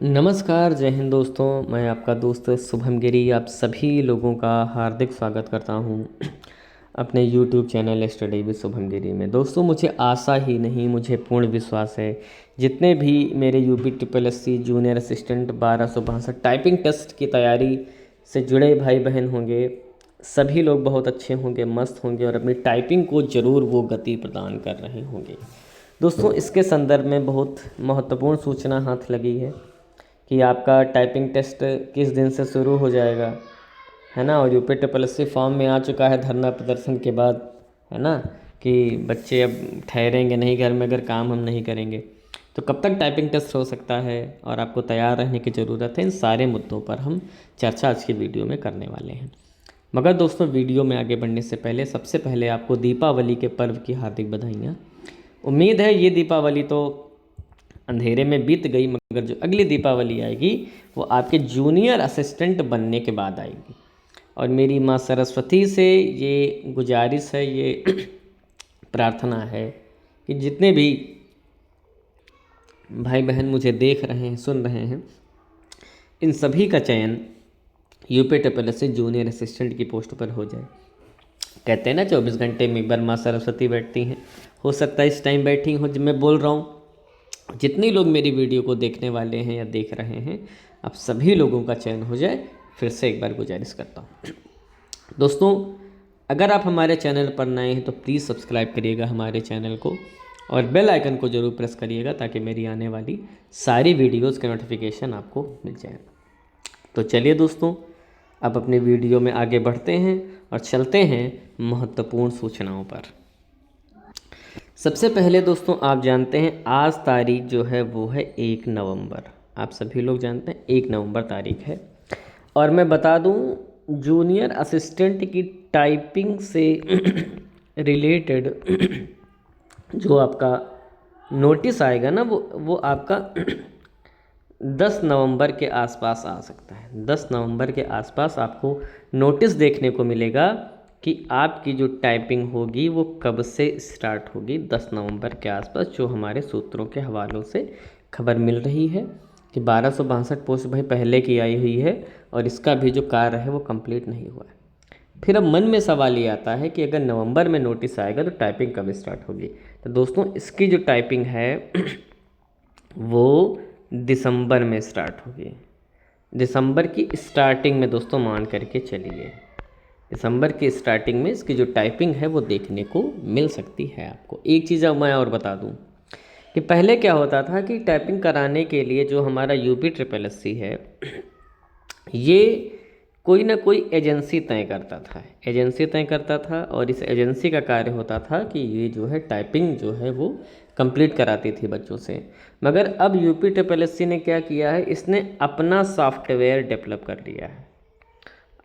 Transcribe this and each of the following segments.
नमस्कार, जय हिंद दोस्तों। मैं आपका दोस्त शुभम गिरी आप सभी लोगों का हार्दिक स्वागत करता हूं अपने YouTube channel study with Shubham Giri में। दोस्तों, मुझे आशा ही नहीं, मुझे पूर्ण विश्वास है जितने भी मेरे UP triple S C junior assistant 1262 typing test की तैयारी से जुड़े भाई बहन होंगे, सभी लोग बहुत अच्छे होंगे, मस्त होंगे और अपनी टाइपिंग को ज़रूर वो गति प्रदान कर रहे होंगे। दोस्तों, इसके संदर्भ में बहुत महत्वपूर्ण सूचना हाथ लगी है कि आपका टाइपिंग टेस्ट किस दिन से शुरू हो जाएगा, है ना। और UP triple S C form में आ चुका है धरना प्रदर्शन के बाद, है ना, कि बच्चे अब ठहरेंगे नहीं घर में अगर काम हम नहीं करेंगे। तो कब तक टाइपिंग टेस्ट हो सकता है और आपको तैयार रहने की ज़रूरत है, इन सारे मुद्दों पर हम चर्चा आज की वीडियो में करने वाले हैं। मगर दोस्तों, वीडियो में आगे बढ़ने से पहले सबसे पहले आपको दीपावली के पर्व की हार्दिक बधाइयाँ। उम्मीद है ये दीपावली तो अंधेरे में बीत गई, मगर जो अगली दीपावली आएगी वो आपके जूनियर असिस्टेंट बनने के बाद आएगी। और मेरी माँ सरस्वती से ये गुजारिश है, ये प्रार्थना है कि जितने भी भाई बहन मुझे देख रहे हैं, सुन रहे हैं, इन सभी का चयन UP triple S C junior assistant की पोस्ट पर हो जाए। कहते हैं ना 24 घंटे में एक बार माँ सरस्वती बैठती हैं, हो सकता है इस टाइम बैठी हूँ जब मैं बोल रहा हूँ। जितने लोग मेरी वीडियो को देखने वाले हैं या देख रहे हैं, आप सभी लोगों का चयन हो जाए, फिर से एक बार गुजारिश करता हूँ। दोस्तों, अगर आप हमारे चैनल पर नए हैं तो प्लीज़ सब्सक्राइब करिएगा हमारे चैनल को और बेल आइकन को ज़रूर प्रेस करिएगा ताकि मेरी आने वाली सारी वीडियोज़ के नोटिफिकेशन आपको मिल जाए। तो चलिए दोस्तों, अब अपने वीडियो में आगे बढ़ते हैं और चलते हैं महत्वपूर्ण सूचनाओं पर। सबसे पहले दोस्तों, आप जानते हैं आज तारीख जो है वो है 1 नवंबर। आप सभी लोग जानते हैं 1 नवंबर तारीख है। और मैं बता दूं, जूनियर असिस्टेंट की टाइपिंग से रिलेटेड जो आपका नोटिस आएगा ना, वो आपका 10 नवंबर के आसपास आ सकता है। 10 नवंबर के आसपास आपको नोटिस देखने को मिलेगा कि आपकी जो टाइपिंग होगी वो कब से स्टार्ट होगी। 10 नवंबर के आसपास, जो हमारे सूत्रों के हवालों से खबर मिल रही है कि 1262 पोस्ट भाई पहले की आई हुई है और इसका भी जो कार्य है वो कंप्लीट नहीं हुआ है। फिर अब मन में सवाल ये आता है कि अगर नवंबर में नोटिस आएगा तो टाइपिंग कब स्टार्ट होगी। तो दोस्तों, इसकी जो टाइपिंग है वो दिसंबर में स्टार्ट होगी। दिसंबर की स्टार्टिंग में दोस्तों मान करके चलिए, दिसंबर की स्टार्टिंग में इसकी जो टाइपिंग है वो देखने को मिल सकती है आपको। एक चीज़ अब मैं और बता दूं कि पहले क्या होता था कि टाइपिंग कराने के लिए जो हमारा यूपी ट्रिपल एस सी है, ये कोई ना कोई एजेंसी तय करता था। एजेंसी तय करता था और इस एजेंसी का कार्य होता था कि ये जो है टाइपिंग जो है वो कंप्लीट कराती थी बच्चों से। मगर अब यूपी ट्रिपल एस सी ने क्या किया है, इसने अपना सॉफ्टवेयर डेवलप कर लिया है।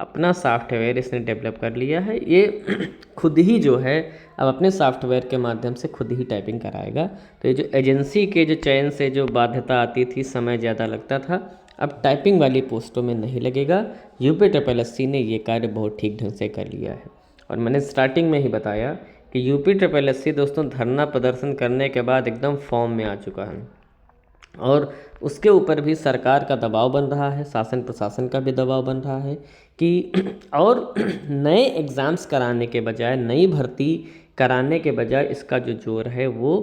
अपना सॉफ्टवेयर इसने डेवलप कर लिया है। ये खुद ही जो है अब अपने सॉफ्टवेयर के माध्यम से खुद ही टाइपिंग कराएगा। तो ये जो एजेंसी के जो चयन से जो बाध्यता आती थी, समय ज़्यादा लगता था, अब टाइपिंग वाली पोस्टों में नहीं लगेगा। यूपी ट्रिपल एस सी ने ये कार्य बहुत ठीक ढंग से कर लिया है। और मैंने स्टार्टिंग में ही बताया कि यूपी ट्रिपल एस सी दोस्तों धरना प्रदर्शन करने के बाद एकदम फॉर्म में आ चुका है और उसके ऊपर भी सरकार का दबाव बन रहा है, शासन प्रशासन का भी दबाव बन रहा है कि और नए एग्ज़ाम्स कराने के बजाय, नई भर्ती कराने के बजाय इसका जो जोर है वो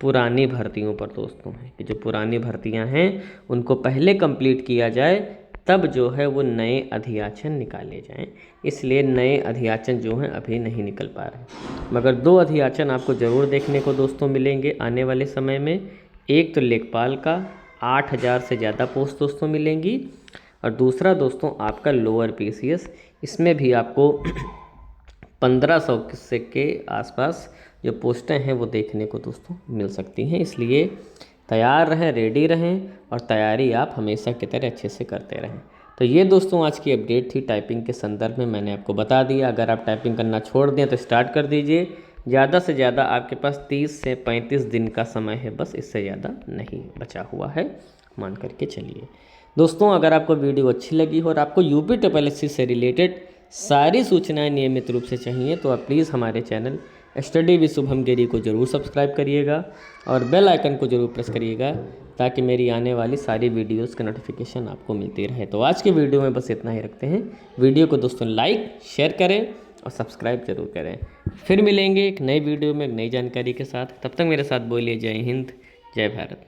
पुरानी भर्तियों पर दोस्तों है कि जो पुरानी भर्तियां हैं उनको पहले कंप्लीट किया जाए, तब जो है वो नए अधियाचन निकाले जाएं। इसलिए नए अधियाचन जो हैं अभी नहीं निकल पा रहे, मगर 2 अधियाचन आपको ज़रूर देखने को दोस्तों मिलेंगे आने वाले समय में। एक तो लेखपाल का 8000 से ज़्यादा पोस्ट दोस्तों मिलेंगी और दूसरा दोस्तों आपका लोअर पीसीएस, इसमें भी आपको 1500 से के आसपास जो पोस्टें हैं वो देखने को दोस्तों मिल सकती हैं। इसलिए तैयार रहें, रेडी रहें और तैयारी आप हमेशा की तरह अच्छे से करते रहें। तो ये दोस्तों आज की अपडेट थी टाइपिंग के संदर्भ में, मैंने आपको बता दिया। अगर आप टाइपिंग करना छोड़ दें तो स्टार्ट कर दीजिए। ज़्यादा से ज़्यादा आपके पास 30 से 35 दिन का समय है, बस इससे ज़्यादा नहीं बचा हुआ है, मान करके चलिए। दोस्तों, अगर आपको वीडियो अच्छी लगी हो और आपको यूपी ट्रिपल एस सी से रिलेटेड सारी सूचनाएं नियमित रूप से चाहिए तो आप प्लीज़ हमारे चैनल स्टडी विद शुभम गिरी को ज़रूर सब्सक्राइब करिएगा और बेल आइकन को ज़रूर प्रेस करिएगा ताकि मेरी आने वाली सारी वीडियोस का नोटिफिकेशन आपको मिलती रहे। तो आज के वीडियो में बस इतना ही रखते हैं। वीडियो को दोस्तों लाइक शेयर करें और सब्सक्राइब जरूर करें। फिर मिलेंगे एक नई वीडियो में एक नई जानकारी के साथ। तब तक मेरे साथ बोलिए जय हिंद, जय भारत।